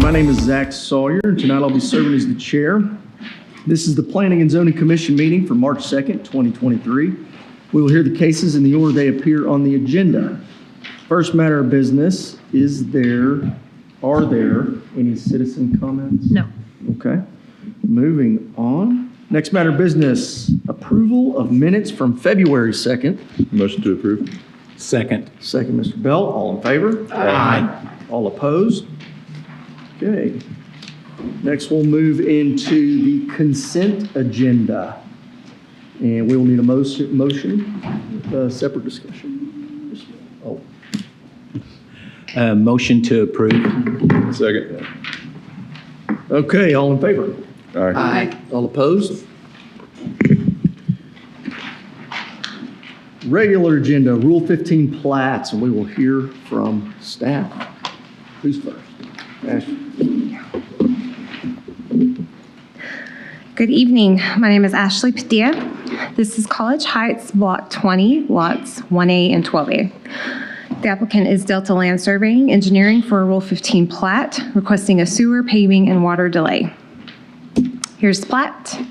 My name is Zach Sawyer, and tonight I'll be serving as the chair. This is the Planning and Zoning Commission meeting for March 2nd, 2023. We will hear the cases in the order they appear on the agenda. First matter of business, are there any citizen comments? No. Okay. Moving on. Next matter of business, approval of minutes from February 2nd. Motion to approve. Second. Second, Mr. Bell. All in favor? Aye. All opposed? Okay. Next, we'll move into the consent agenda. And we will need a motion, separate discussion. Oh, Motion to approve. Second. okay, all in favor? Aye. All opposed? Regular agenda, Rule 15 plats, and we will hear from staff. Who's first? Ashley. Good evening. My name is Ashley Padilla. This is College Heights, Block 20, lots 1A and 12A. The applicant is Delta Land Surveying Engineering for a Rule 15 plat, requesting a sewer, paving, and water delay. Here's the plat.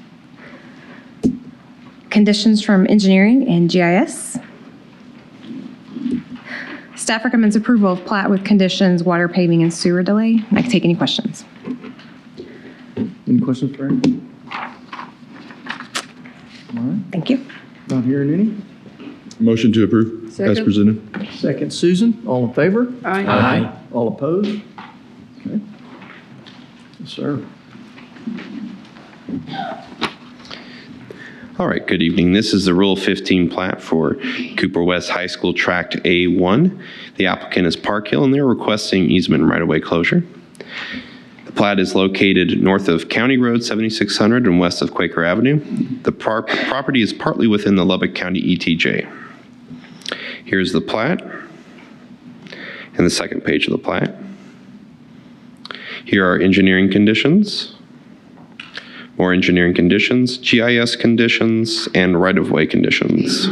Conditions from engineering and GIS. Staff recommends approval of plat with conditions, water, paving, and sewer delay. I can take any questions. Any questions for Aaron? All right, Thank you. not hearing any. Motion to approve as Second. presented. Second, Susan, all in favor? Aye. All opposed? Okay. Yes, sir. All right, good evening. This is the Rule 15 plat for Cooper West High School Tract A1. The applicant is Park Hill, and they're requesting easement and right-of-way closure. The plat is located north of County Road 7600 and west of Quaker Avenue. The property is partly within the Lubbock County ETJ. Here's the plat and the second page of the plat. Here are engineering conditions. More engineering conditions, GIS conditions, and right-of-way conditions.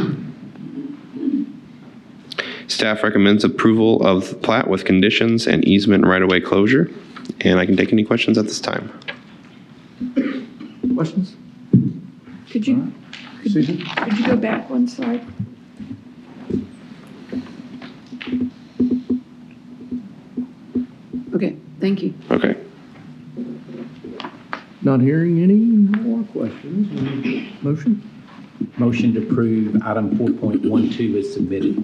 Staff recommends approval of the plat with conditions and easement and right-of-way closure, and I can take any questions at this time. Questions? Could you Susan? go back one slide? Okay, thank you. Okay. Not hearing any more questions. Motion? Motion to approve item 4.12 is submitted.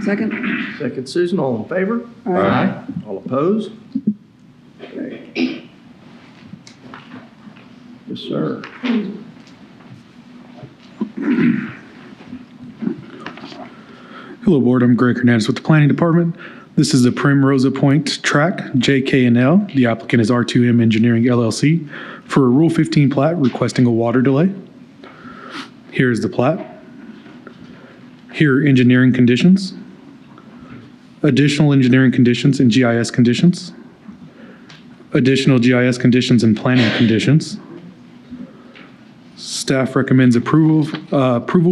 Second? Second, Susan, all in favor? Aye. All opposed? Okay. Yes, sir. Hello, Board. I'm Greg Hernandez with the Planning Department. This is the Primrosa Point tract, JK&L. The applicant is R2M Engineering LLC for a Rule 15 plat requesting a water delay. Here is the plat. Here are engineering conditions, additional engineering conditions and GIS conditions, additional GIS conditions and planning conditions. Staff recommends approval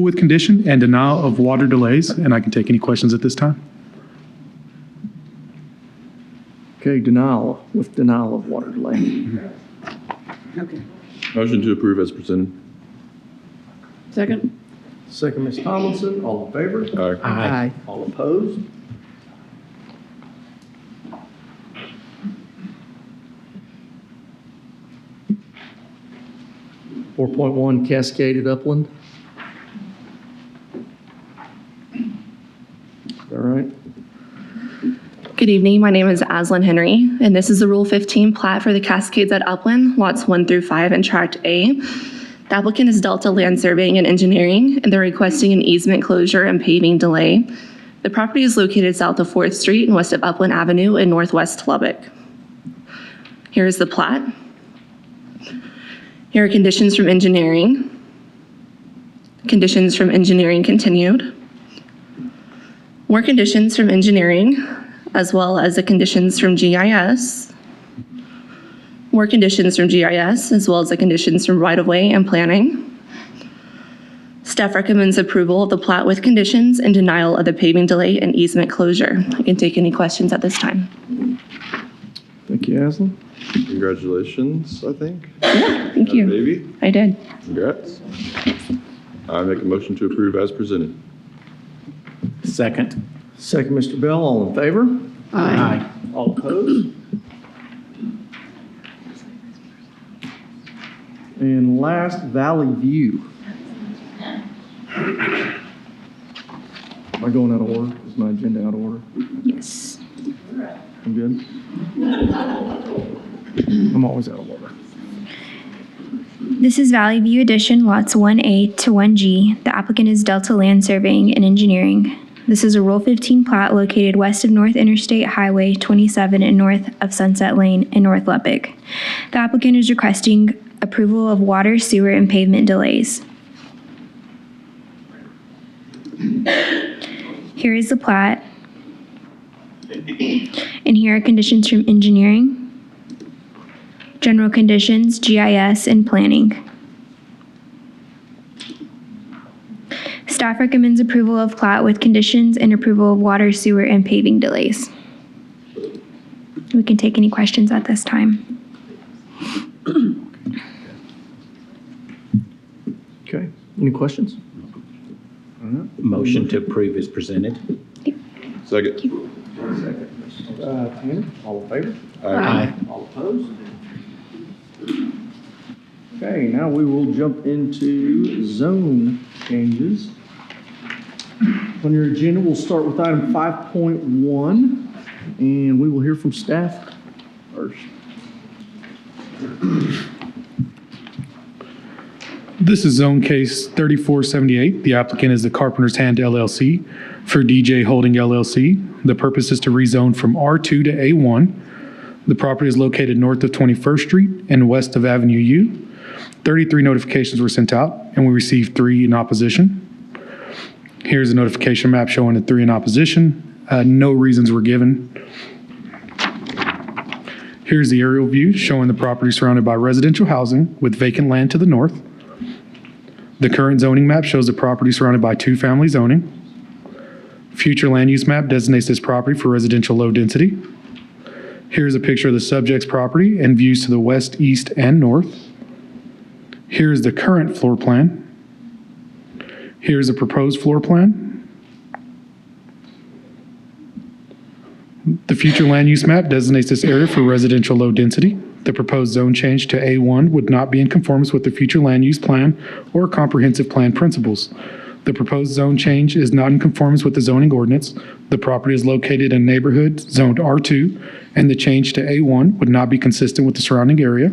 with condition and denial of water delays, and I can take any questions at this time. Okay, denial of water delay. Okay. Motion to approve as presented. Second? Second, Ms. Tomlinson, all in favor? Aye. All opposed? .1 Cascaded Upland. Is that right? Good evening. My name is Aslan Henry, and this is the Rule 15 plat for the Cascades at Upland, lots 1 through 5 in Tract A. The applicant is Delta Land Surveying and Engineering, and they're requesting an easement closure and paving delay. The property is located south of 4th Street and west of Upland Avenue in northwest Lubbock. Here is the plat. Here are conditions from engineering. Conditions from engineering continued. More conditions from engineering, as well as the conditions from GIS. More conditions from GIS, as well as the conditions from right-of-way and planning. Staff recommends approval of the plat with conditions and denial of the paving delay and easement closure. I can take any questions at this time. Thank you, Aslan. Congratulations, I think. Thank you. Baby, I did. congrats. I make a motion to approve as presented. Second. Second, Mr. Bell, all in favor? Aye. All opposed? And last, Valley View. Am I going out of order? Is my agenda out of order? Yes. I'm good? I'm always out of order. This is Valley View Edition, lots 1A to 1G. The applicant is Delta Land Surveying and Engineering. This is a Rule 15 plat located west of North Interstate Highway 27 and north of Sunset Lane in North Lubbock. The applicant is requesting approval of water, sewer, and pavement delays. Here is the plat. And here are conditions from engineering, general conditions, GIS, and planning. Staff recommends approval of plat with conditions and approval of water, sewer, and paving delays. We can take any questions at this time. Okay, any questions? Motion to approve is presented. Second. Tanner, all in favor? Aye. All opposed? Okay, now we will jump into zone changes. On your agenda, we'll start with item 5.1, and we will hear from staff first. This is zone case 3478. The applicant is the Carpenter's Hand LLC for DJ Holding LLC. The purpose is to rezone from R2 to A1. The property is located north of 21st Street and west of Avenue U. 33 notifications were sent out, and we received 3 in opposition. Here's a notification map showing the 3 in opposition. No reasons were given. Here's the aerial view showing the property surrounded by residential housing with vacant land to the north. The current zoning map shows the property surrounded by 2-family zoning. Future land use map designates this property for residential low density. Here's a picture of the subject's property and views to the west, east, and north. Here's the current floor plan. Here's a proposed floor plan. The future land use map designates this area for residential low density. The proposed zone change to A1 would not be in conformance with the future land use plan or comprehensive plan principles. The proposed zone change is not in conformance with the zoning ordinance. The property is located in a neighborhood zoned R2, and the change to A1 would not be consistent with the surrounding area.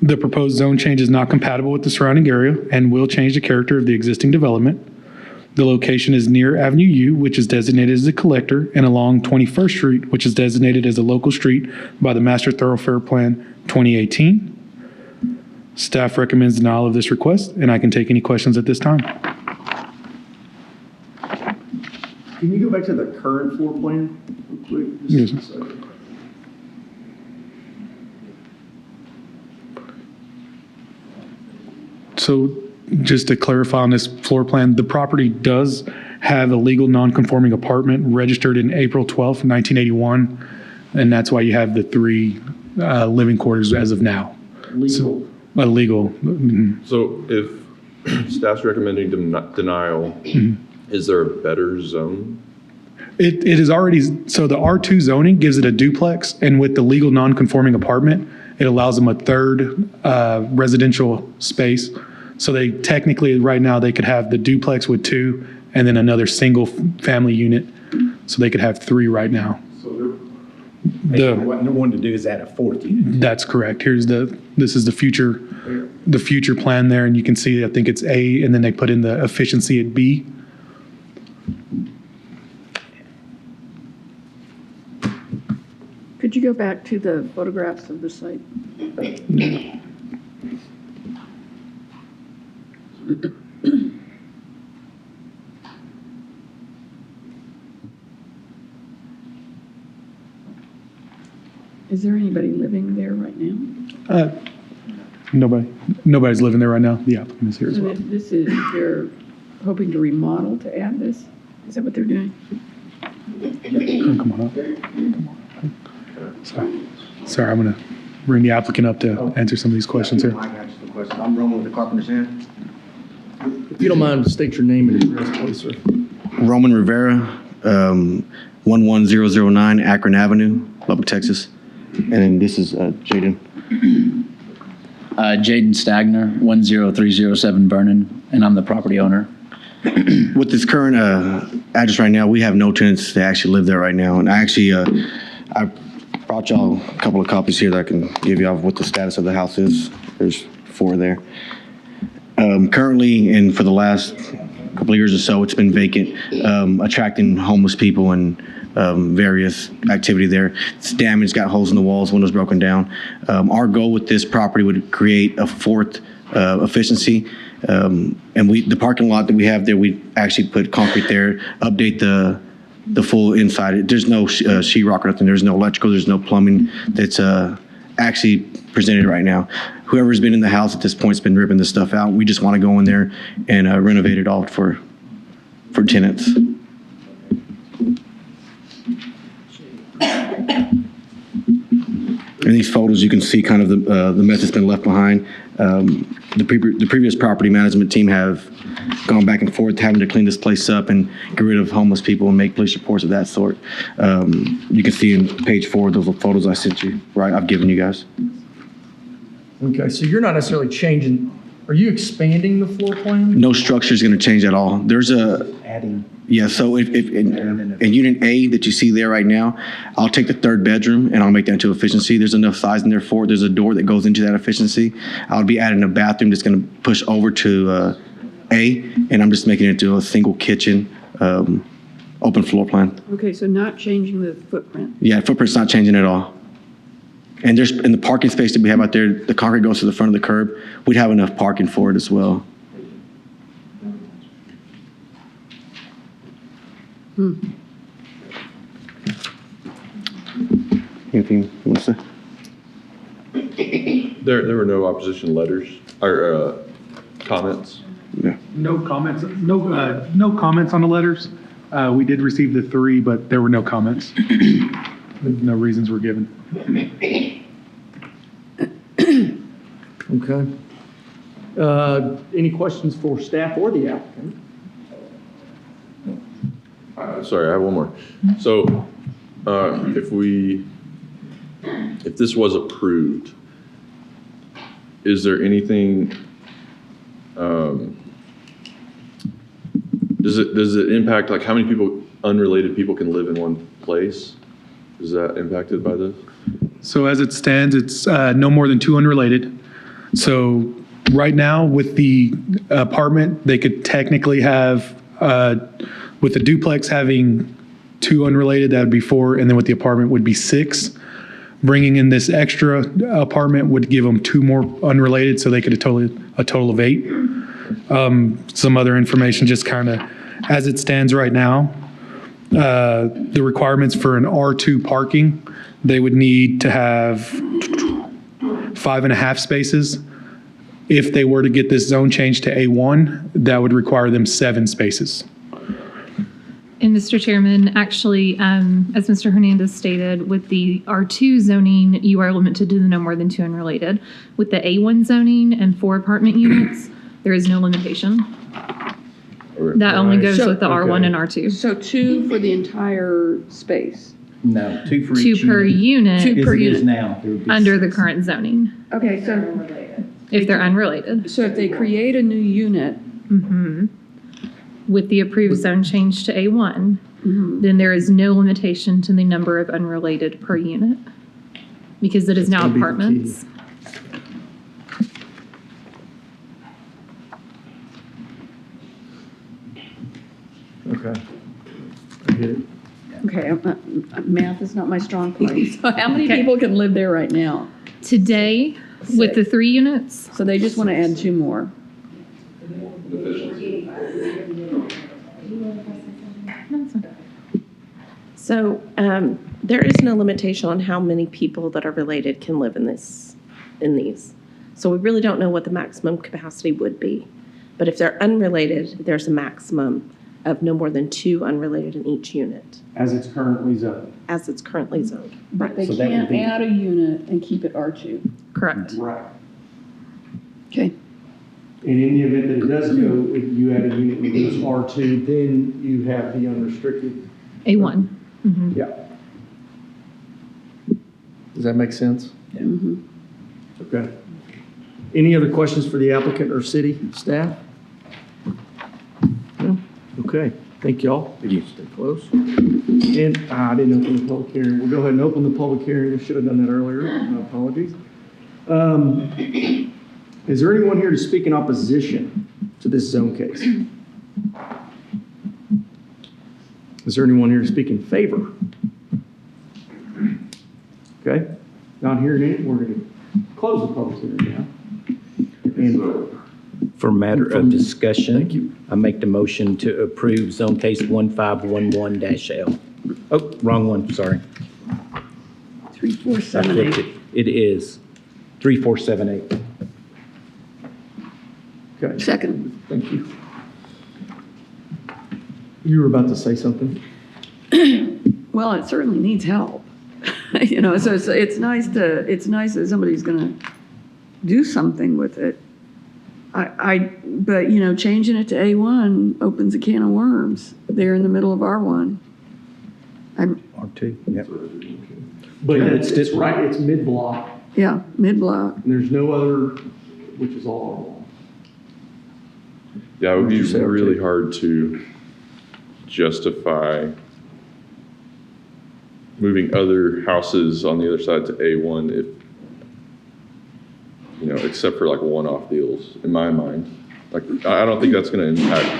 The proposed zone change is not compatible with the surrounding area and will change the character of the existing development. The location is near Avenue U, which is designated as a collector, and along 21st Street, which is designated as a local street by the Master Thoroughfare Plan 2018. Staff recommends denial of this request, and I can take any questions at this time. Can you go back to the current floor plan real quick? Yes. Just a second. So just to clarify on this floor plan, the property does have a legal non-conforming apartment registered in April 12th, 1981, and that's why you have the 3 living quarters as of now. Legal. Legal. So if staff's recommending denial, is there a better zone? It is already, so the R2 zoning gives it a duplex, and with the legal non-conforming apartment, it allows them a 3rd residential space. So they technically, right now, they could have the duplex with 2 and then another single family unit. So they could have 3 right now. What they wanted to do is add a 4th unit. That's correct. This is the future plan there, and you can see, I think it's A, and then they put in the efficiency at B. Could you go back to the photographs of the site? Is there anybody living there right now? Nobody's living there right now. The applicant is here as So well. this is, they're hoping to remodel to add this? Is that what they're doing? Come on up. Come on. Sorry, I'm going to bring the applicant up to answer some of these questions here. I got you some questions. I'm Roman with the Carpenter's Inn. If you don't mind, state your name and address, please, sir. Roman Rivera, 11009 Akron Avenue, Lubbock, Texas. And then this is Jaden. Jaden Stagner, 10307 Vernon, and I'm the property owner. With this current address right now, we have no tenants that actually live there right now. And I actually, I brought y'all a couple of copies here that I can give y'all of what the status of the house is. There's 4 there. Currently, and for the last couple of years or so, it's been vacant, attracting homeless people and various activity there. It's damaged, got holes in the walls, windows broken down. Our goal with this property would create a 4th efficiency. And the parking lot that we have there, we actually put concrete there, update the full inside. There's no sheetrock or nothing. There's no electrical. There's no plumbing that's actually presented right now. Whoever's been in the house at this point has been ripping this stuff out. We just want to go in there and renovate it all for tenants. In these photos, you can see kind of the mess that's been left behind. The previous property management team have gone back and forth having to clean this place up and get rid of homeless people and make police reports of that sort. You can see in page 4 of those photos I sent you, right? I've given you guys. Okay, so you're not necessarily changing, are you expanding the floor plan? No structure is going to change at all. There's Adding. yeah, so if in unit A that you see there right now, I'll take the 3rd bedroom and I'll make that into efficiency. There's enough size in there for it. There's a door that goes into that efficiency. I'll be adding a bathroom that's going to push over to A, and I'm just making it into a single kitchen, open floor plan. Okay, so not changing the footprint. Yeah, footprint's not changing at all. And there's in the parking space that we have out there, the concrete goes to the front of the curb. We'd have enough parking for it as well. Anything you want to say? There were no opposition letters or comments? Yeah. No comments. No comments on the letters. We did receive the 3, but there were no comments. No reasons were given. Okay. Any questions for staff or the applicant? Sorry, I have one more. So if this was approved, is there anything, does it impact, like how many people, unrelated people can live in one place? Is that impacted by this? So as it stands, it's no more than 2 unrelated. So right now with the apartment, they could technically have, with the duplex having 2 unrelated, that would be 4, and then with the apartment would be 6. Bringing in this extra apartment would give them 2 more unrelated, so they could a total of 8. Some other information, just kind of as it stands right now, the requirements for an R2 parking, they would need to have 5.5 spaces. If they were to get this zone changed to A1, that would require them 7 spaces. And Mr. Chairman, actually, as Mr. Hernandez stated, with the R2 zoning, you are limited to no more than 2 unrelated. With the A1 zoning and 4 apartment units, there is no limitation. That only goes with the R1 and R2. So 2 for the entire space. No, 2 for 2 each per unit. 2 per As it is unit. now. There would be Under the current zoning, Okay, so if they're unrelated. if they create a new unit, With the approved zone change to A1, then there is no limitation to the number of unrelated per unit, because it is now gonna be the key. apartments. Okay. I get it. okay, math is not my strong point. So how many Okay. people can live there right now? Today, with the 3 units, So they just want to add 2 more. So there is no limitation on how many people that are related can live in these. So we really don't know what the maximum capacity would be. But if they're unrelated, there's a maximum of no more than 2 unrelated in each unit, As it's currently zoned. as it's currently zoned. But they So that would can't be- add a unit and keep it R2. Correct. Right. Okay. And in the event that it does go, if you add a unit that goes R2, then you have the unrestricted. A1. Mhm. Yeah. Does that make sense? Mhm. Okay. Any other questions for the applicant or city staff? No? Okay, thank y'all. Thank you. Stay close. And I didn't open the public hearing. We'll go ahead and open the public hearing. I should have done that earlier. My apologies. Is there anyone here to speak in opposition to this zone case? Is there anyone here to speak in favor? Okay, not hearing any, we're going to close the public hearing now. And For matter of discussion. Thank you. I make the motion to approve zone case 1511-L. Oh, wrong one, sorry. 3, 4, I 7, flipped 8. it. It is 3478. Okay, Second. thank you. You were about to say something? Well, it certainly needs help. You know, so it's nice that somebody's gonna do something with it. But, you know, changing it to A1 opens a can of worms. They're in the middle of R1. R2, yep. But it's right, it's mid-block, Yeah, mid-block. and there's no other, which is all Yeah, it would be Would you say really R2? hard to justify moving other houses on the other side to A1 if, you know, except for like one-off deals, in my mind. Like, I don't think that's gonna impact,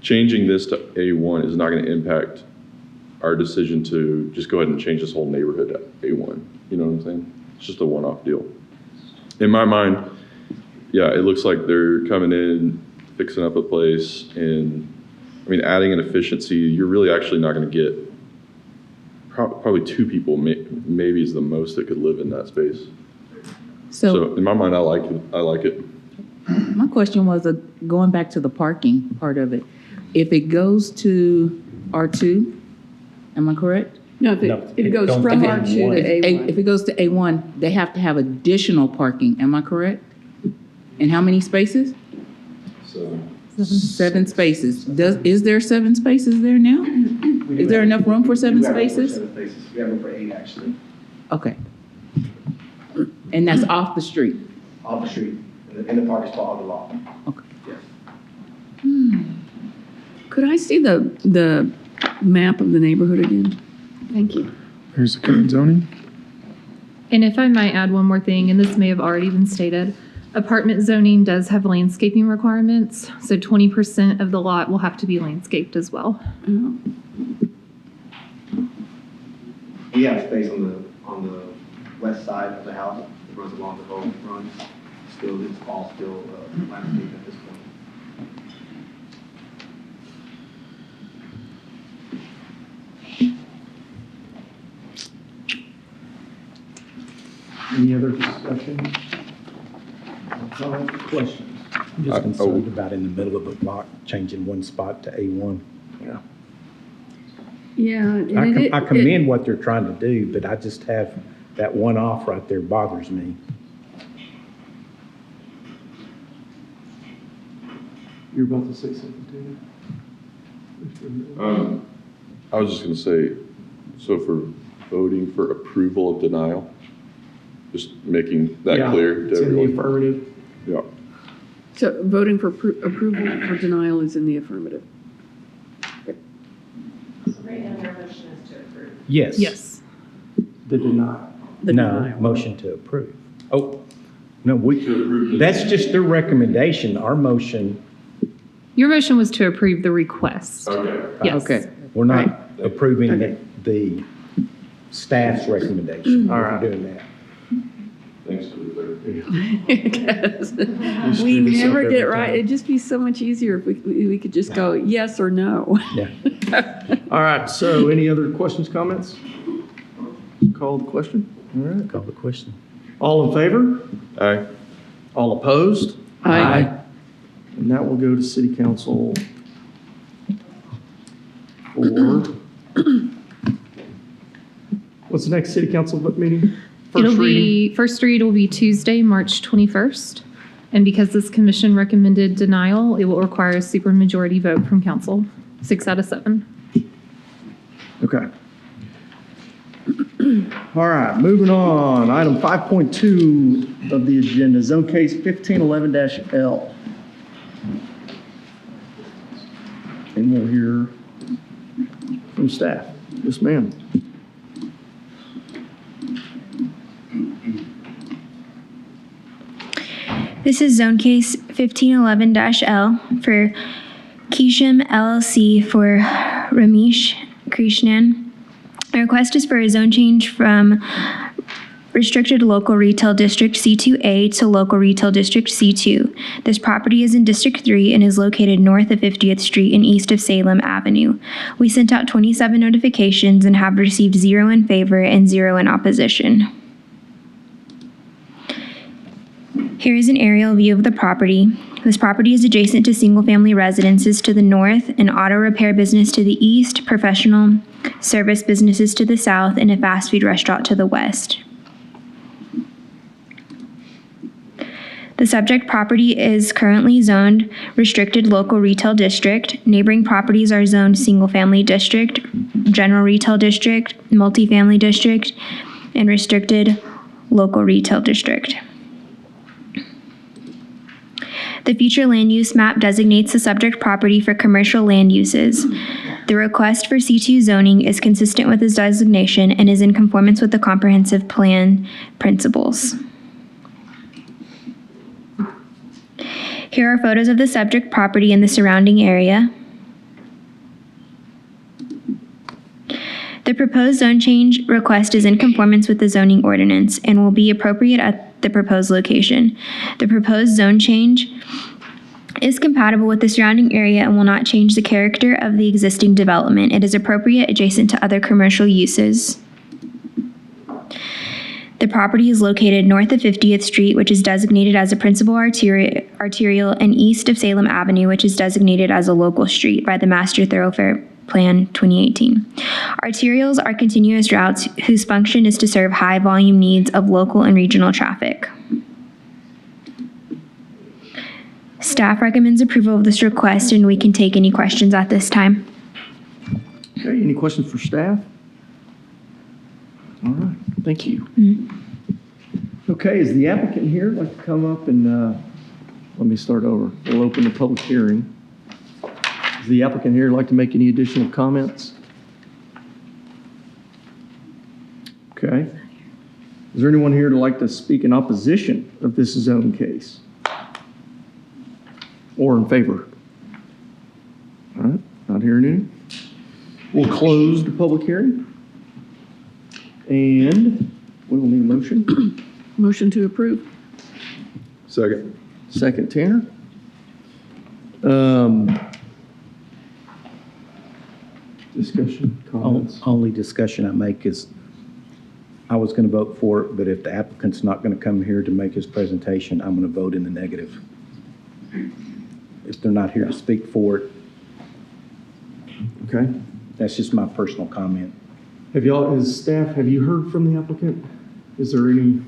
changing this to A1 is not gonna impact our decision to just go ahead and change this whole neighborhood to A1. You know what I'm saying? It's just a one-off deal. In my mind, yeah, it looks like they're coming in, fixing up a place, and, I mean, adding an efficiency, you're really actually not gonna get, probably 2 people maybe is the most that could live in that space. So in my mind, I like it. My question was, going back to the parking part of it, if it goes to R2, am I correct? No, if it goes from R2 to A1. If it goes to A1, they have to have additional parking, am I correct? And how many spaces? 7 spaces. Is there 7 spaces there now? Is there enough room for 7 spaces? We have room for 8, actually, Okay. And that's off the street? off the street, in the parking spot on the lot. Okay. Could I see the map of the neighborhood again? Thank you. Here's the current zoning. And if I might add one more thing, and this may have already been stated, apartment zoning does have landscaping requirements, so 20% of the lot will have to be landscaped as well. Oh. We have space on the west side of the house, it runs along the whole front, still, it's all still landscape at this point. Any other discussion? Questions? I'm just concerned about in the middle of a block, changing one spot to A1. Yeah. Yeah. I commend what they're trying to do, but I just have that one off right there bothers me. You're about to say something, I was just gonna say, so for voting for approval of denial, just making that Yeah, clear to it's in the everyone. affirmative. Yeah. So voting for approval for denial is in the affirmative. Right now, your motion is to approve. Yes. Yes. The denial. The No, denial. motion to approve. Oh, no, that's just their recommendation. Our motion, Your motion was to approve the request. Okay. Yes. Okay. we're not approving Okay. the staff's recommendation. All We're right. doing that. Thanks for the clarification. Because we screw this up never every get it right. time. It'd just be so much easier if we could just go yes or no. Yeah. All right, so any other questions, comments? Call the question? All right. Call the question. All in favor? Aye. All opposed? Aye. And that will go to city council for, what's the next city council meeting? It'll First reading? be, first read will be Tuesday, March 21st. And because this commission recommended denial, it will require a supermajority vote from council, 6 out of 7. Okay. All right, moving on. Item 5.2 of the agenda, zone case 1511-L. And we'll hear from staff. Yes, ma'am. This is zone case 1511-L for Kisham LLC for Ramesh Krishnan. The request is for a zone change from restricted local retail district C2A to local retail district C2. This property is in District 3 and is located north of 50th Street and east of Salem Avenue. We sent out 27 notifications and have received 0 in favor and 0 in opposition. Here is an aerial view of the property. This property is adjacent to single-family residences to the north, an auto repair business to the east, professional service businesses to the south, and a fast food restaurant to the west. The subject property is currently zoned restricted local retail district. Neighboring properties are zoned single-family district, general retail district, multifamily district, and restricted local retail district. The future land use map designates the subject property for commercial land uses. The request for C2 zoning is consistent with this designation and is in conformance with the comprehensive plan principles. Here are photos of the subject property and the surrounding area. The proposed zone change request is in conformance with the zoning ordinance and will be appropriate at the proposed location. The proposed zone change is compatible with the surrounding area and will not change the character of the existing development. It is appropriate adjacent to other commercial uses. The property is located north of 50th Street, which is designated as a principal arterial, and east of Salem Avenue, which is designated as a local street by the Master Thoroughfare Plan 2018. Arterials are continuous routes whose function is to serve high volume needs of local and regional traffic. Staff recommends approval of this request, and we can take any questions at this time. Okay, any questions for staff? All right, thank you. Okay, is the applicant here? Like to come up and, let me start over. We'll open the public hearing. Is the applicant here like to make any additional comments? Okay. Is there anyone here to like to speak in opposition of this zone case? Or in favor? All right, not hearing any. We'll close the public hearing. And we will need a motion. Motion to approve. Second. Second, Tanner. Discussion, comments? Only discussion I make is, I was going to vote for it, but if the applicant's not going to come here to make his presentation, I'm going to vote in the negative. If they're not here to speak for it, Okay. that's just my personal comment. Have y'all, as staff, have you heard from the applicant? Is there any?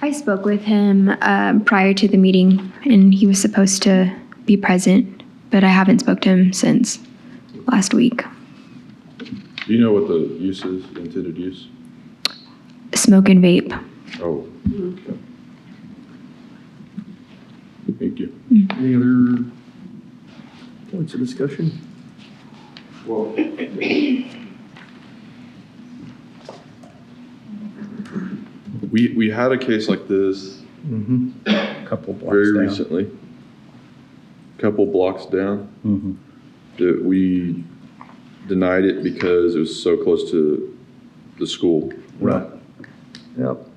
I spoke with him prior to the meeting, and he was supposed to be present, but I haven't spoke to him since last week. Do you know what the use is, intended use? Smoke and vape. Oh. Okay. Thank you. Any other points of discussion? Well, we had a case like this Couple blocks very down. recently, couple blocks down. That we denied it because it was so close to the school. Right. Yep.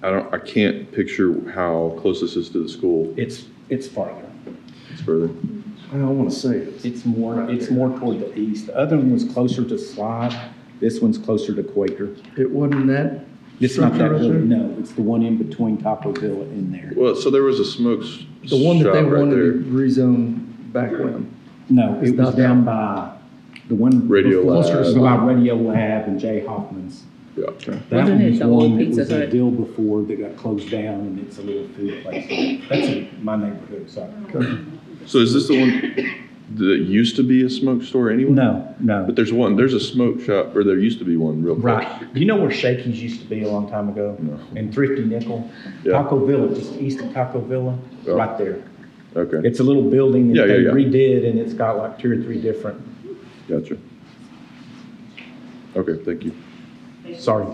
I can't picture how close this is to the school. It's farther. It's further. I don't want to say it. It's more toward the east. The other one was closer to Slide. This one's closer to Quaker. It wasn't that? It's not that structure right one. there? No, it's the one in between Taco Bill and there. Well, so there was a smoke The one that they shop right wanted there. to rezone back when. No, it was down by the one. Radio before- Lab. It was by Radio Lab and Jay Hoffman's. Yeah. That Wasn't one it was the old one that Pizza was a Hut? deal before that got closed down, and it's a little food place. That's in my neighborhood, so. So is this the one that used to be a smoke store anyway? No. But there's a smoke shop, or there used to be one real close. Right. Do you know where Shakey's used to be a long time ago? No. In Thrifty Nickel? Yeah. Taco Villa, just east of Taco Villa, Yeah. right there. Okay, It's a little building Yeah, that they yeah. redid, and it's got like 2 or 3 different, gotcha. Okay, thank you. sorry.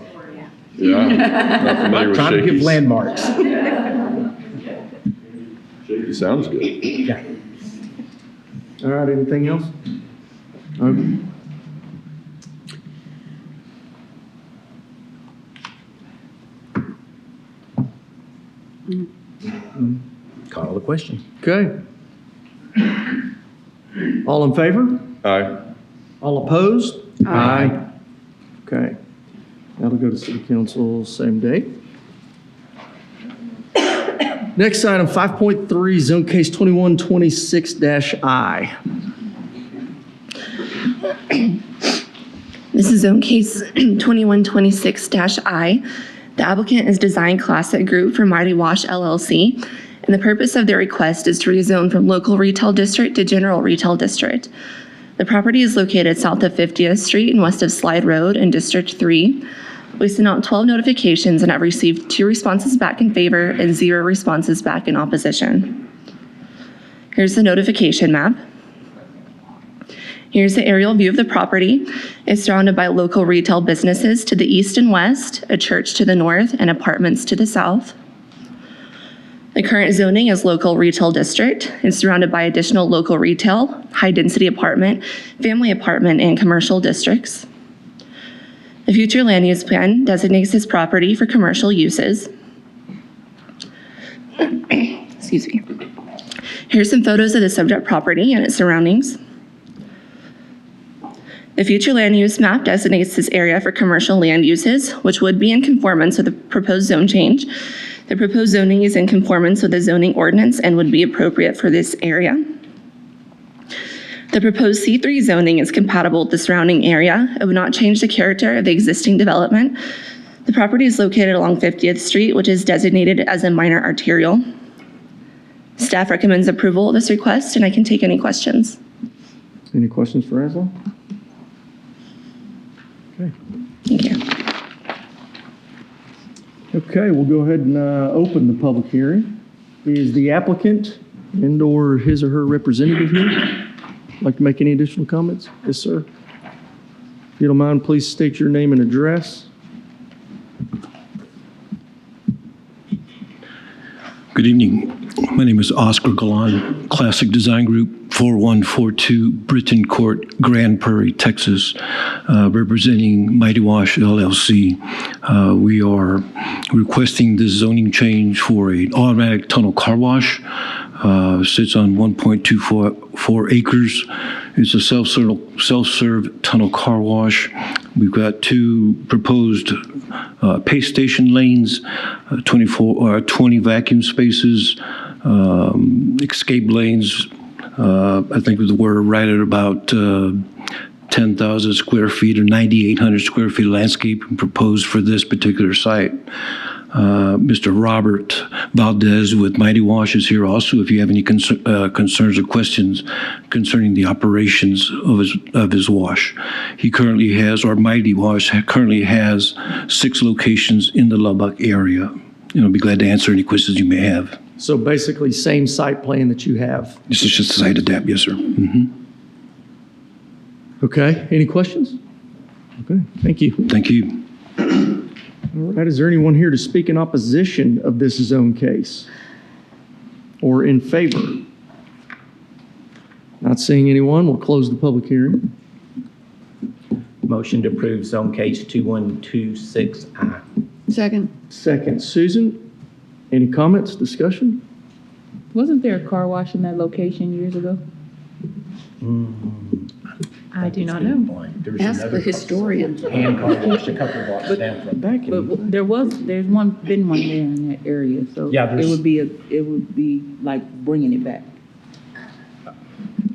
Yeah, I'm not familiar with Trying to give Shakey's. landmarks. Shaky sounds good. Yeah. All right, anything else? Okay. Call the question. Okay. All in favor? Aye. All opposed? Aye. Okay. That'll go to city council same day. Next item, 5.3, zone case 2126-I. This is zone case 2126-I. The applicant is Design Classic Group for Mighty Wash LLC, and the purpose of their request is to rezone from local retail district to general retail district. The property is located south of 50th Street and west of Slide Road in District 3. We sent out 12 notifications and have received 2 responses back in favor and 0 responses back in opposition. Here's the notification map. Here's the aerial view of the property. It's surrounded by local retail businesses to the east and west, a church to the north, and apartments to the south. The current zoning is local retail district. It's surrounded by additional local retail, high-density apartment, family apartment, and commercial districts. The future land use plan designates this property for commercial uses. Excuse me. Here's some photos of the subject property and its surroundings. The future land use map designates this area for commercial land uses, which would be in conformance with the proposed zone change. The proposed zoning is in conformance with the zoning ordinance and would be appropriate for this area. The proposed C3 zoning is compatible with the surrounding area. It would not change the character of the existing development. The property is located along 50th Street, which is designated as a minor arterial. Staff recommends approval of this request, and I can take any questions. Any questions for Asla? Okay. Thank you. Okay, we'll go ahead and open the public hearing. Is the applicant and/or his or her representative here? Like to make any additional comments? Yes, sir. If you don't mind, please state your name and address. Good evening. My name is Oscar Galan, Classic Design Group, 4142 Britton Court, Grand Prairie, Texas, representing Mighty Wash LLC. We are requesting this zoning change for an automatic tunnel car wash. Sits on 1.24 acres. It's a self-serve tunnel car wash. We've got 2 proposed pay station lanes, 20 vacuum spaces, escape lanes. I think we're right at about 10,000 square feet or 9,800 square feet of landscaping proposed for this particular site. Mr. Robert Valdez with Mighty Wash is here also if you have any concerns or questions concerning the operations of his wash. He currently has, or Mighty Wash currently has 6 locations in the Lubbock area. I'll be glad to answer any questions you may have. So basically, same site plan that you have. This is just a site adapt, yes, sir. Mm-hmm. Okay, any questions? Okay, thank you. Thank you. All right, is there anyone here to speak in opposition of this zone case? Or in favor? Not seeing anyone, we'll close the public hearing. Motion to approve zone case 2126I. Second. Second, Susan, any comments, discussion? Wasn't there a car wash in that location years ago? I do not know. Ask the historian. And car wash a couple of blocks down from back. But there's one there in that area, so Yeah, it would be like bringing it back.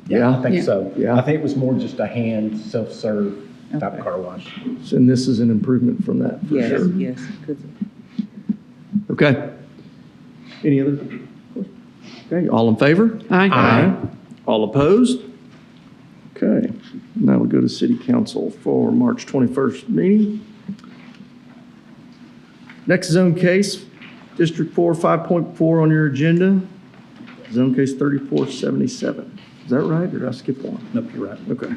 Yeah? I think so. Yeah. I think it was more just a hand, self-serve type car wash. And this is an improvement from that, for Yes, sure. yes. 'Cause Okay. Any other? Okay, all in favor? Aye. All opposed? Okay, now we'll go to city council for March 21st meeting. Next zone case, District 4, 5.4 on your agenda, zone case 3477. Is that right, or did I skip one? Nope, you're right. Okay.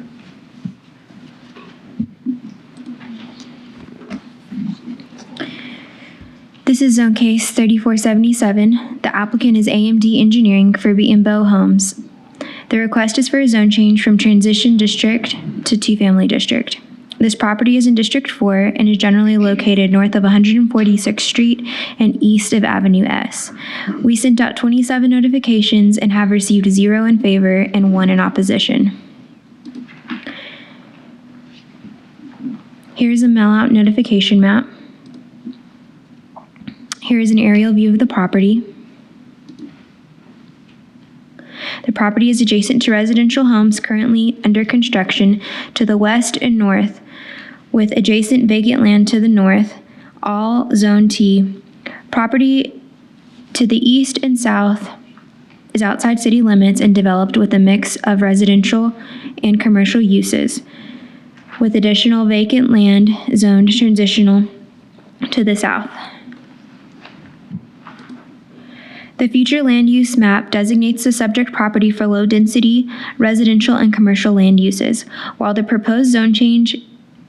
This is zone case 3477. The applicant is AMD Engineering for Beaton Bow Homes. The request is for a zone change from transition district to two-family district. This property is in District 4 and is generally located north of 146th Street and east of Avenue S. We sent out 27 notifications and have received 0 in favor and 1 in opposition. Here's a mail-out notification map. Here is an aerial view of the property. The property is adjacent to residential homes currently under construction to the west and north, with adjacent vacant land to the north, all Zone T. Property to the east and south is outside city limits and developed with a mix of residential and commercial uses, with additional vacant land zoned transitional to the south. The future land use map designates the subject property for low-density residential and commercial land uses, while the proposed zone change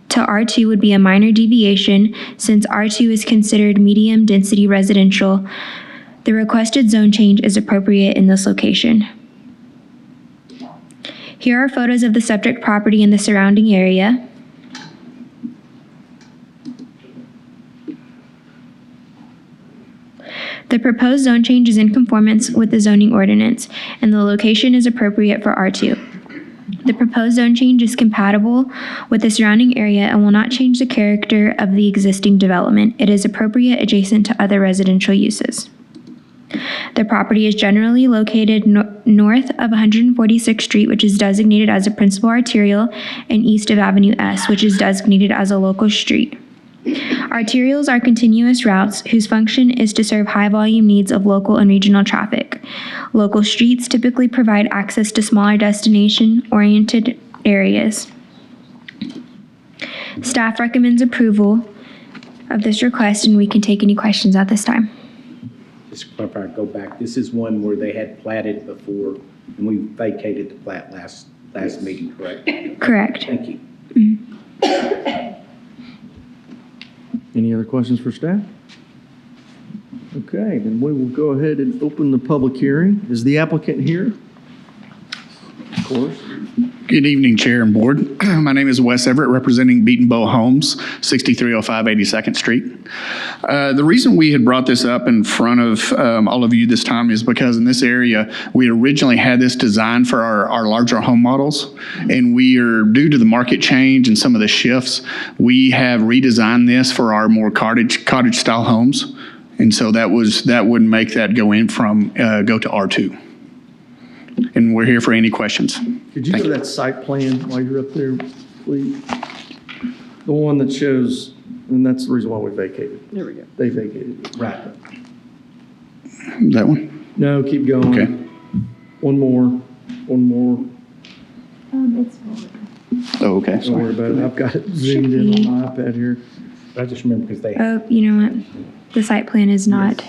to R2 would be a minor deviation since R2 is considered medium-density residential. The requested zone change is appropriate in this location. Here are photos of the subject property and the surrounding area. The proposed zone change is in conformance with the zoning ordinance, and the location is appropriate for R2. The proposed zone change is compatible with the surrounding area and will not change the character of the existing development. It is appropriate adjacent to other residential uses. The property is generally located north of 146th Street, which is designated as a principal arterial, and east of Avenue S, which is designated as a local street. Arterials are continuous routes whose function is to serve high-volume needs of local and regional traffic. Local streets typically provide access to smaller destination-oriented areas. Staff recommends approval of this request, and we can take any questions at this time. Just to clarify, go back, this is one where they had platted before, and we vacated the plat last meeting, correct? Correct. Thank you. Any other questions for staff? Okay, then we will go ahead and open the public hearing. Is the applicant here? Of course. Good evening, Chair and Board. My name is Wes Everett, representing Beaton Bow Homes, 6305 82nd Street. The reason we had brought this up in front of all of you this time is because in this area, we originally had this designed for our larger home models, and we are, due to the market change and some of the shifts, we have redesigned this for our more cottage style homes. And so that would make that go to R2. And we're here for any questions. Could you go to that site plan while you're up there, please? The one that shows, and that's the reason why we vacated. There we go. They vacated it. Right. That one? No, keep going. Okay. One more. It's Oh, okay. Don't worry about it. I've got it zoomed in on my iPad here. I just remember because they. Oh, you know what? The site plan is not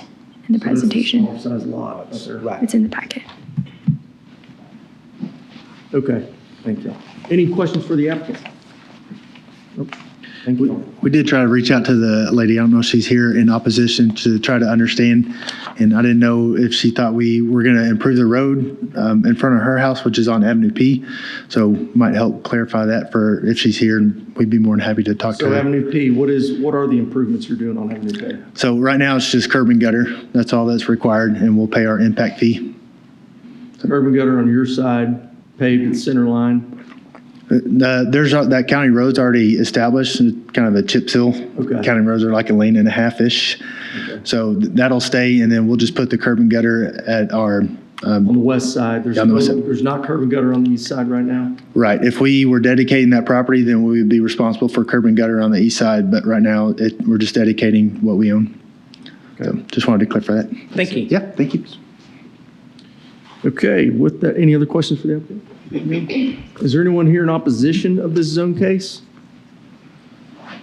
in the presentation. Small size lot, sir. Right. It's in the packet. Okay, thank you. Any questions for the applicant? Nope. Thank you. We did try to reach out to the lady. I don't know if she's here in opposition to try to understand. And I didn't know if she thought we were going to improve the road in front of her house, which is on Avenue P. So might help clarify that for if she's here, and we'd be more than happy to talk to So her. Avenue P, what are the improvements you're doing on Avenue P? So right now it's just curb and gutter. That's all that's required, and we'll pay our impact fee. Curb and gutter on your side, paved at center line. There's that county road's already established, kind of a chip seal. Okay. County roads are like a lane and a half-ish. Okay. So that'll stay, and then we'll just put the curb and gutter at our On the west side, Yeah, on the west side. there's not curb and gutter on the east side right now? Right. If we were dedicating that property, then we would be responsible for curb and gutter on the east side. But right now, we're just dedicating what we own. So just wanted to clarify that. Thank you. Yeah, thank you. Okay, with that, any other questions for the applicant? Is there anyone here in opposition of this zone case?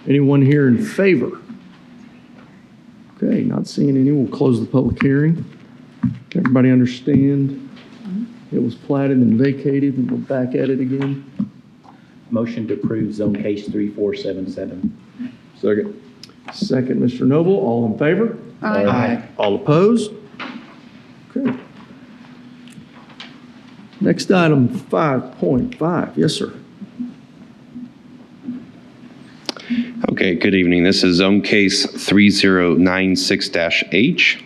Anyone here in favor? Okay, not seeing any, we'll close the public hearing. Everybody understand it was platted and vacated, and we're back at it again? Motion to approve zone case 3477. Second. Second, Mr. Noble, all in favor? Aye. All opposed? Okay. Next item, 5.5. Yes, sir. Okay, good evening. This is zone case 3096-H.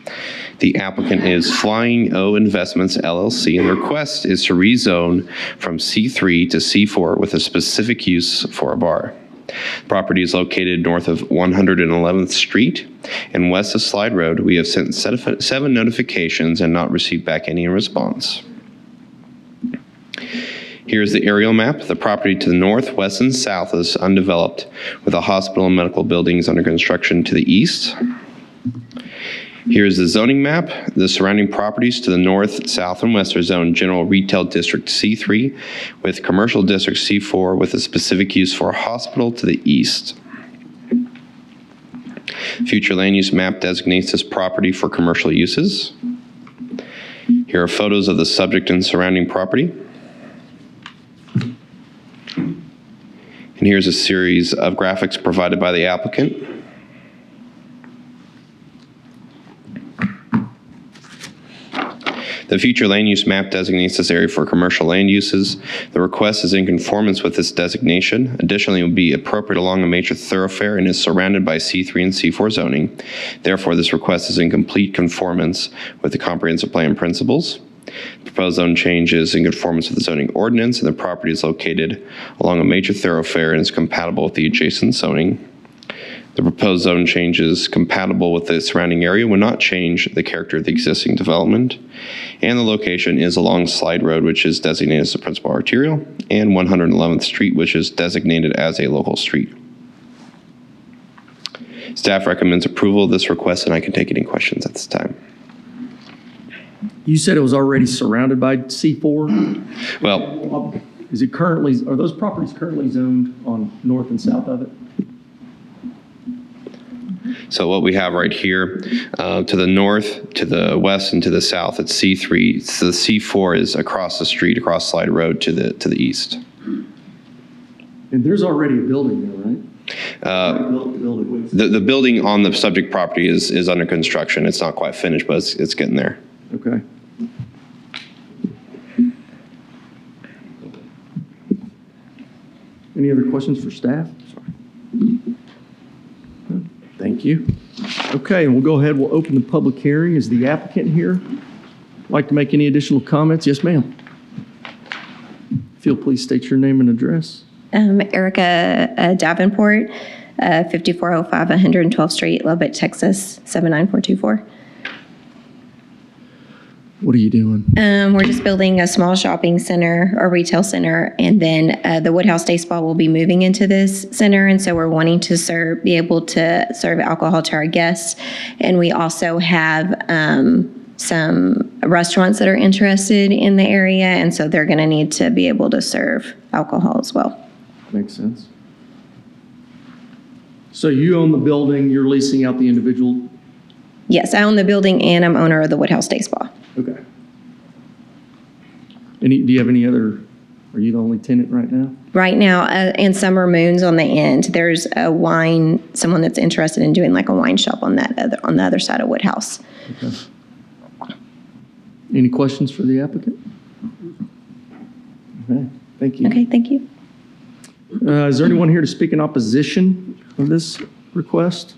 The applicant is Flying O Investments LLC, and the request is to rezone from C3 to C4 with a specific use for a bar. The property is located north of 111th Street and west of Slide Road. We have sent 7 notifications and not received back any response. Here's the aerial map. The property to the north, west, and south is undeveloped, with a hospital and medical buildings under construction to the east. Here's the zoning map. The surrounding properties to the north, south, and west are zoned General Retail District C3, with Commercial District C4 with a specific use for a hospital to the east. Future land use map designates this property for commercial uses. Here are photos of the subject and surrounding property. And here's a series of graphics provided by the applicant. The future land use map designates this area for commercial land uses. The request is in conformance with this designation. Additionally, it will be appropriate along a major thoroughfare and is surrounded by C3 and C4 zoning. Therefore, this request is in complete conformance with the comprehensive plan principles. The proposed zone change is in conformance with the zoning ordinance, and the property is located along a major thoroughfare and is compatible with the adjacent zoning. The proposed zone change is compatible with the surrounding area, will not change the character of the existing development. And the location is along Slide Road, which is designated as the principal arterial, and 111th Street, which is designated as a local street. Staff recommends approval of this request, and I can take any questions at this time. You said it was already surrounded by C4? Well, is it currently, are those properties currently zoned on north and south of it? so what we have right here, to the north, to the west, and to the south, it's C3. So the C4 is across the street, across Slide Road to the east. And there's already a building there, right? The building on the subject property is under construction. It's not quite finished, but it's getting there. Okay. Any other questions for staff? Sorry. Thank you. Okay, and we'll go ahead. We'll open the public hearing. Is the applicant here? Like to make any additional comments? Yes, ma'am. If you'll please state your name and address. Erica Davenport, 5405 112th Street, Lubbock, Texas, 79424. What are you doing? We're just building a small shopping center or retail center, and then the Woodhouse Day Spa will be moving into this center, and so we're wanting to be able to serve alcohol to our guests. And we also have some restaurants that are interested in the area, and so they're going to need to be able to serve alcohol as well. Makes sense. So you own the building, you're leasing out the individual? Yes, I own the building and I'm owner of the Woodhouse Day Spa. Okay. Do you have any other, are you the only tenant right now? Right now, and Summer Moon's on the end. There's someone that's interested in doing like a wine shop on the other side of Woodhouse. Okay. Any questions for the applicant? Okay, thank you. Okay, thank you. Is there anyone here to speak in opposition of this request?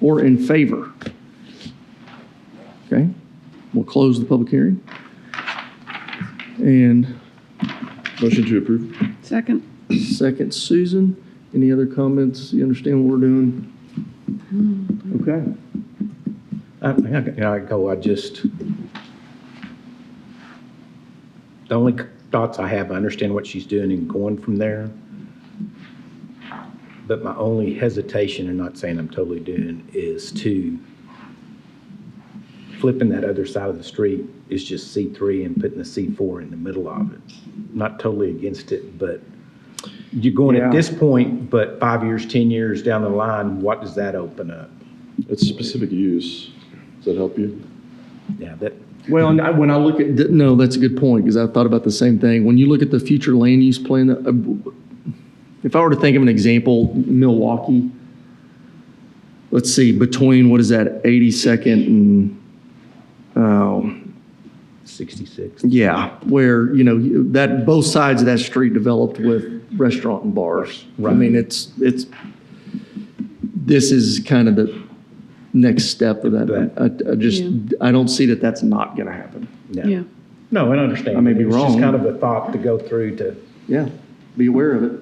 Or in favor? Okay, we'll close the public hearing. And motion to approve. Second. Second, Susan. Any other comments? You understand what we're doing? Okay. I The only thoughts I have, I understand what she's doing and going from there. But my only hesitation, and not saying I'm totally doing, is to flipping that other side of the street is just C3 and putting the C4 in the middle of it. Not totally against it, but you're going at this point, but 5 years, 10 years down the line, what does that open up? It's specific use. Does that help you? Yeah, that. Well, and when I look at, no, that's a good point, because I thought about the same thing. When you look at the future land use plan, if I were to think of an example, Milwaukee, let's see, between, what is that, 82nd and, 66. yeah, where, you know, that both sides of that street developed with restaurant and bars. Right. I mean, this is kind of the next step of that. I don't see that that's not going to happen. Yeah. No, I understand. I may be It's wrong. just kind of a thought to go through to. Yeah, be aware of it.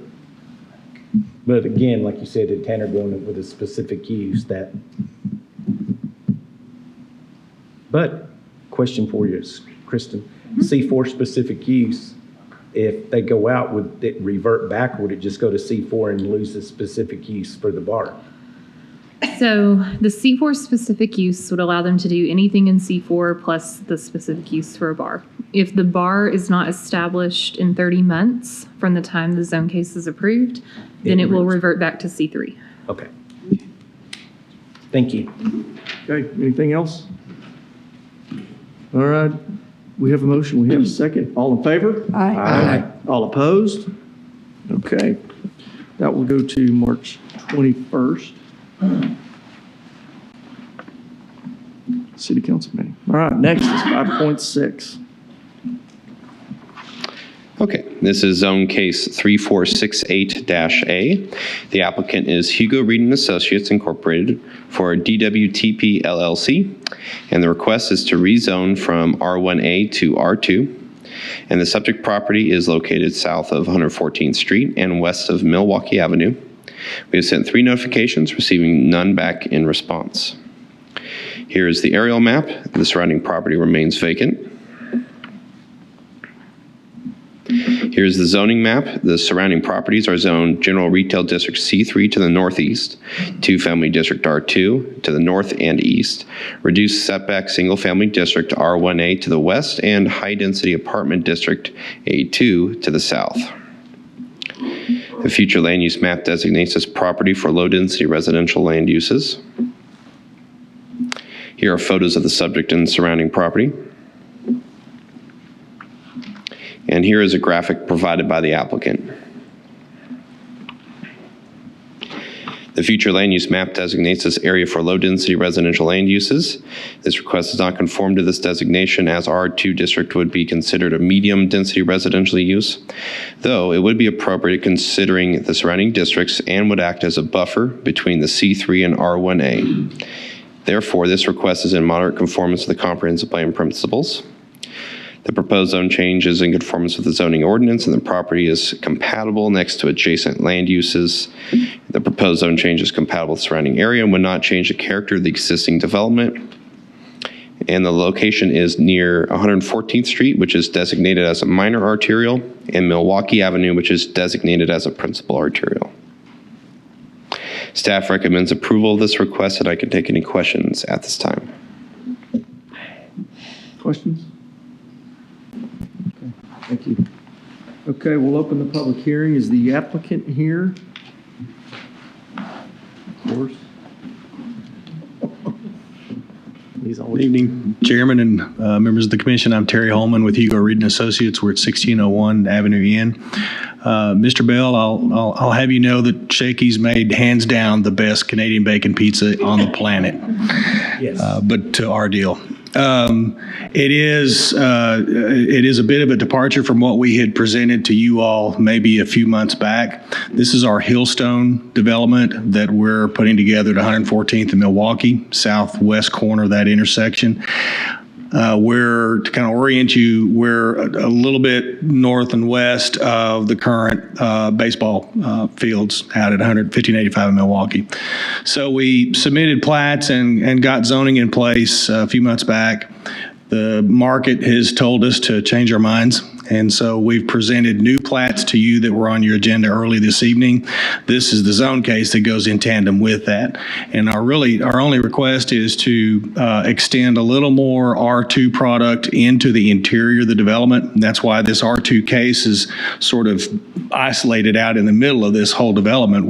But again, like you said, Tanner going with a specific use that. But question for you is, Kristen, C4 specific use, if they go out, would it revert back? Would it just go to C4 and lose the specific use for the bar? So the C4 specific use would allow them to do anything in C4 plus the specific use for a bar. If the bar is not established in 30 months from the time the zone case is approved, then it will revert back to C3. Okay. Thank you. Okay, anything else? All right, we have a motion, we have a second. All in favor? Aye. All opposed? Okay, that will go to March 21st. City Council meeting. All right, next is 5.6. Okay, this is zone case 3468-A. The applicant is Hugo Reed and Associates Incorporated for DWTP LLC, and the request is to rezone from R1A to R2. And the subject property is located south of 114th Street and west of Milwaukee Avenue. We have sent 3 notifications, receiving none back in response. Here is the aerial map. The surrounding property remains vacant. Here's the zoning map. The surrounding properties are zoned General Retail District C3 to the northeast, 2-Family District R2 to the north and east, Reduced Setback Single Family District R1A to the west, and High Density Apartment District A2 to the south. The future land use map designates this property for low-density residential land uses. Here are photos of the subject and surrounding property. And here is a graphic provided by the applicant. The future land use map designates this area for low-density residential land uses. This request does not conform to this designation, as R2 district would be considered a medium-density residential use, though it would be appropriate considering the surrounding districts and would act as a buffer between the C3 and R1A. Therefore, this request is in moderate conformance with the comprehensive plan principles. The proposed zone change is in conformance with the zoning ordinance, and the property is compatible next to adjacent land uses. The proposed zone change is compatible with the surrounding area and would not change the character of the existing development. And the location is near 114th Street, which is designated as a minor arterial, and Milwaukee Avenue, which is designated as a principal arterial. Staff recommends approval of this request, and I can take any questions at this time. Questions? Thank you. Okay, we'll open the public hearing. Is the applicant here? Of course. He's always. Good evening, Chairman and members of the commission. I'm Terry Holman with Hugo Reed and Associates. We're at 1601 Avenue N. Mr. Bell, I'll have you know that Shakey's made hands down the best Canadian bacon pizza on the planet. Yes. But to our deal. It is a bit of a departure from what we had presented to you all maybe a few months back. This is our Hillstone development that we're putting together at 114th and Milwaukee, southwest corner of that intersection. We're, to kind of orient you, we're a little bit north and west of the current baseball fields out at 1585 in Milwaukee. So we submitted plats and got zoning in place a few months back. The market has told us to change our minds And so we've presented new plats to you that were on your agenda early this evening. This is the zone case that goes in tandem with that. And our only request is to extend a little more R2 product into the interior of the development. That's why this R2 case is sort of isolated out in the middle of this whole development.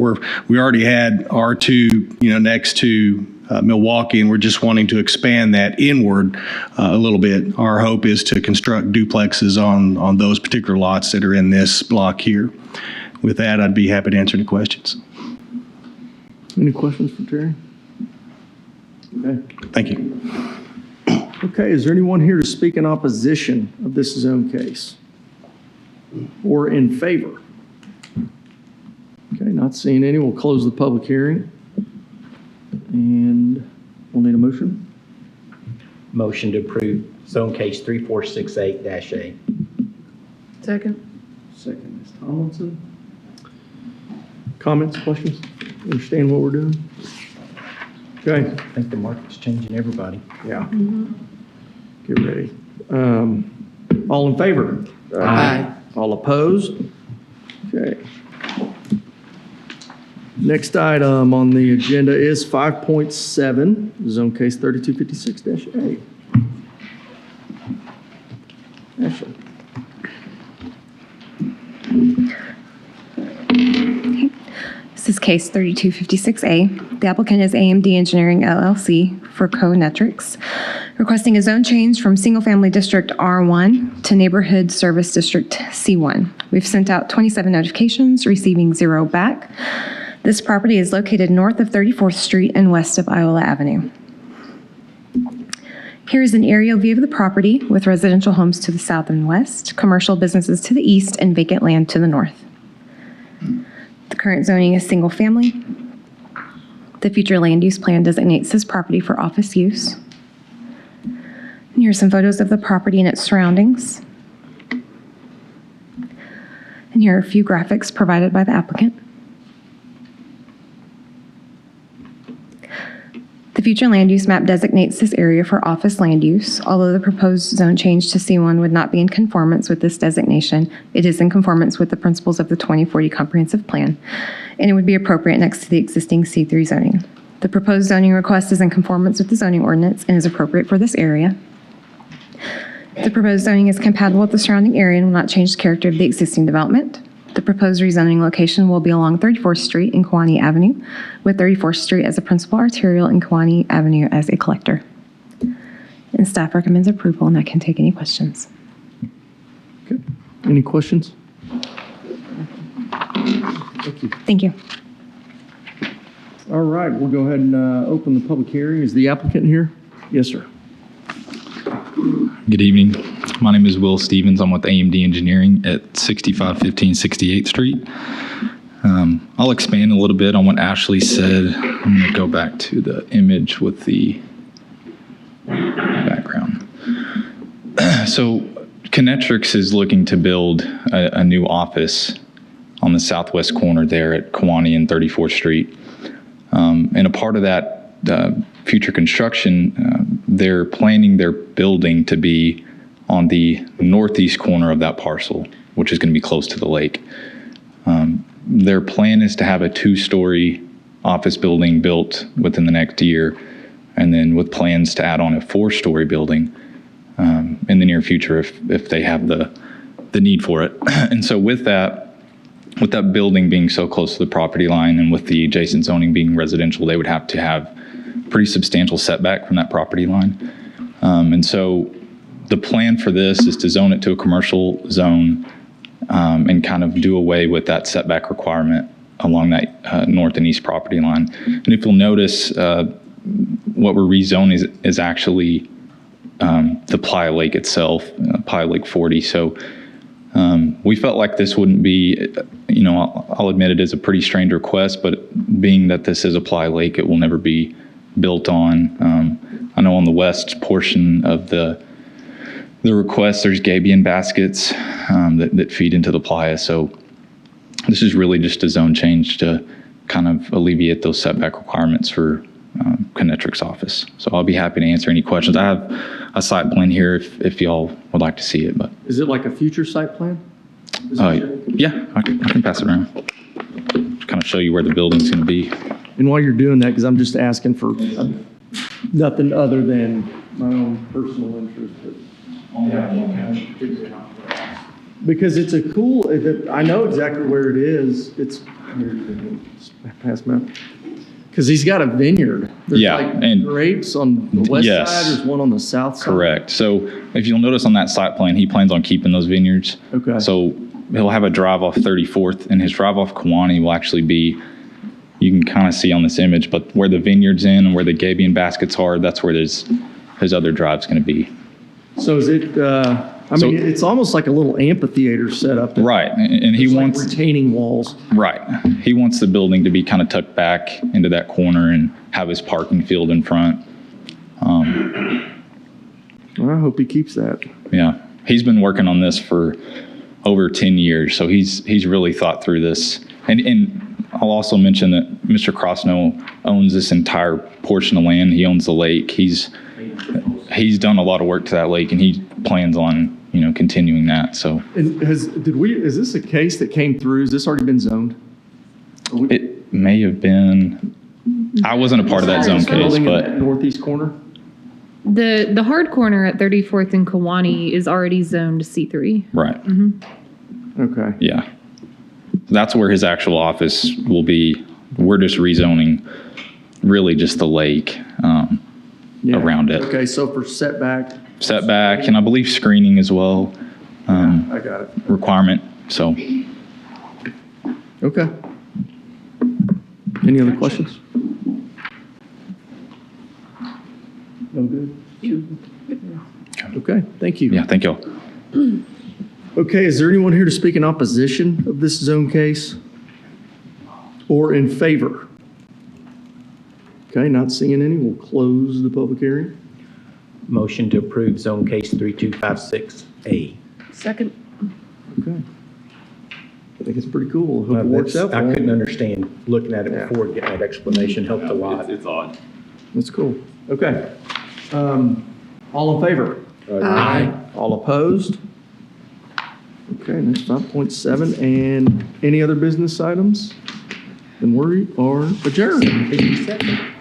We already had R2, next to Milwaukee, and we're just wanting to expand that inward a little bit. Our hope is to construct duplexes on those particular lots that are in this block here. With that, I'd be happy to answer any questions. Any questions for Terry? Okay. Thank you. Okay, is there anyone here to speak in opposition of this zone case? Or in favor? Okay, not seeing any. We'll close the public hearing. And we'll need a motion. Motion to approve zone case 3468-A. Second. Second, Ms. Tomlinson. Comments, questions? Understand what we're doing? Okay. I think the market's changing everybody. Yeah. Get ready. All in favor? Aye. All opposed? Okay. Next item on the agenda is 5.7, zone case 3256-A. Ashley. This is case 3256A. The applicant is AMD Engineering LLC for Co-Netrics, requesting a zone change from Single Family District R1 to Neighborhood Service District C1. We've sent out 27 notifications, receiving 0 back. This property is located north of 34th Street and west of Iowa Avenue. Here is an aerial view of the property with residential homes to the south and west, commercial businesses to the east, and vacant land to the north. The current zoning is single family. The future land use plan designates this property for office use. And here are some photos of the property and its surroundings. And here are a few graphics provided by the applicant. The future land use map designates this area for office land use. Although the proposed zone change to C1 would not be in conformance with this designation, it is in conformance with the principles of the 2040 Comprehensive Plan, and it would be appropriate next to the existing C3 zoning. The proposed zoning request is in conformance with the zoning ordinance and is appropriate for this area. The proposed zoning is compatible with the surrounding area and will not change the character of the existing development. The proposed rezoning location will be along 34th Street and Kewanee Avenue, with 34th Street as a principal arterial and Kewanee Avenue as a collector. And staff recommends approval, and I can take any questions. Okay. Any questions? Thank you. Thank you. All right, we'll go ahead and open the public hearing. Is the applicant here? Yes, sir. Good evening. My name is Will Stevens. I'm with AMD Engineering at 6515 68th Street. I'll expand a little bit on what Ashley said. I'm going to go back to the image with the background. So Conetrix is looking to build a new office on the southwest corner there at Kewanee and 34th Street. And a part of that future construction, they're planning their building to be on the northeast corner of that parcel, which is going to be close to the lake. Their plan is to have a 2-story office building built within the next year, and then with plans to add on a 4-story building in the near future if they have the need for it. And so with that building being so close to the property line and with the adjacent zoning being residential, they would have to have pretty substantial setback from that property line. And so the plan for this is to zone it to a commercial zone and kind of do away with that setback requirement along that north and east property line. And if you'll notice, what we're rezoning is actually the Playa Lake itself, Playa Lake 40. So we felt like this wouldn't be, I'll admit it is a pretty strange request, but being that this is a Playa Lake, it will never be built on. I know on the west portion of the request, there's gabion baskets that feed into the playa. So this is really just a zone change to kind of alleviate those setback requirements for Kinetric's office. So I'll be happy to answer any questions. I have a site plan here if y'all would like to see it. But Is it like a future site plan? yeah, I can pass it around. Kind of show you where the building's going to be. And while you're doing that, because I'm just asking for nothing other than my own personal interest. Because it's a cool, I know exactly where it is. It's, pass map. Because he's got a vineyard. There's and grapes on the west yes, side, there's one on the south side. Correct. So if you'll notice on that site plan, he plans on keeping those vineyards. Okay. So he'll have a drive off 34th, and his drive off Kewanee will actually be, you can kind of see on this image, but where the vineyard's in and where the gabion baskets are, that's where his other drive's going to be. So is it, it's almost like a little amphitheater set up. Right. And he wants retaining walls. Right. He wants the building to be kind of tucked back into that corner and have his parking field in front. I hope he keeps that. Yeah. He's been working on this for over 10 years. So he's really thought through this. And I'll also mention that Mr. Crossno owns this entire portion of land. He owns the lake. He's done a lot of work to that lake, and he plans on, continuing that. So And is this a case that came through? Has this already been zoned? it may have been, I wasn't a part of that zone case, Building in but that northeast corner? The hard corner at 34th and Kewanee is already zoned C3. right. Okay. Yeah. That's where his actual office will be. We're just rezoning really just the lake around it. Okay, so for setback. Setback, and I believe screening as well. I got it. Requirement, so. Okay. Any other questions? No good? Okay, thank you. Yeah, thank y'all. Okay, is there anyone here to speak in opposition of this zone case? Or in favor? Okay, not seeing any, we'll close the public hearing. Motion to approve zone case 3256A. Second. Okay. I think it's pretty cool. Hope it works out for I you. couldn't understand looking at it before, getting that explanation helped a lot. It's odd. That's cool. Okay. All in favor? Aye. All opposed? Okay, next 5.7. And any other business items? Then we are adjourned. 57.